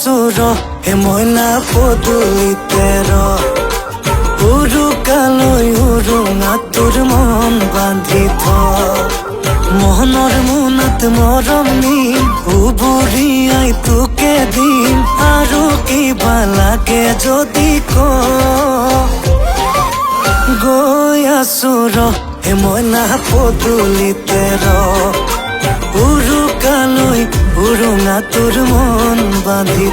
আছো হে মইনা পদূলিতে উৰুকালৈ উৰুঙা তোৰ মন বান্ধি মোহনৰ মোনাত মৰম নিম উবুৰিয়াই তোকে দিম আৰু কিবা লাগে যদি গৈ আছো হে মইনা পদূলিতে উৰুকালৈ উৰুঙা তোৰ মন বান্ধি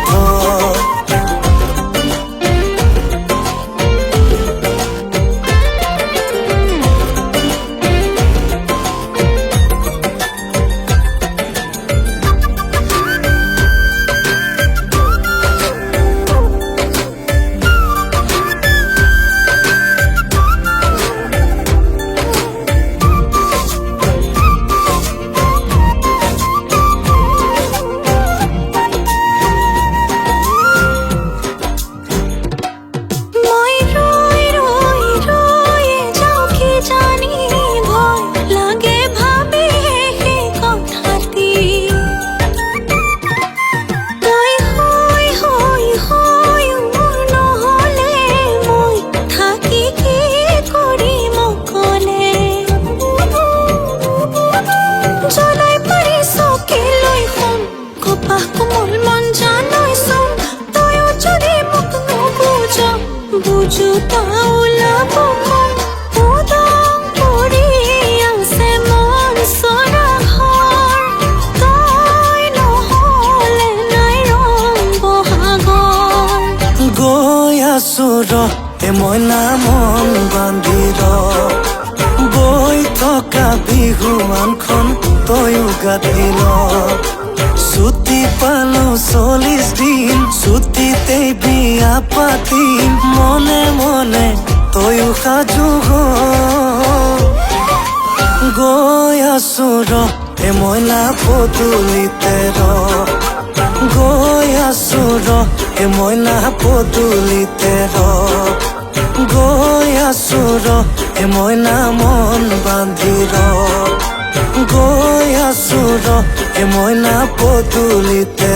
বুঝু তাওলা পকম উদং পৰি আছে মন চৰাহৰ তই নহলে নাই ৰং বহাগৰ গৈ আছো হে মইনা মন বান্ধি বৈ থকা বিহুৱানখন তয়ো গাঁঠি ছুটি পালো 40 দিন ছুটিতেই বিয়া পাতিম মনে মনে তয়ো সাজু গৈ আছো হে মইনা পদূলিতে গৈ আছো হে মইনা পদূলিতে গৈ আছো হে মইনা মন বান্ধি গৈ আছো হে মইনা পদূলিতে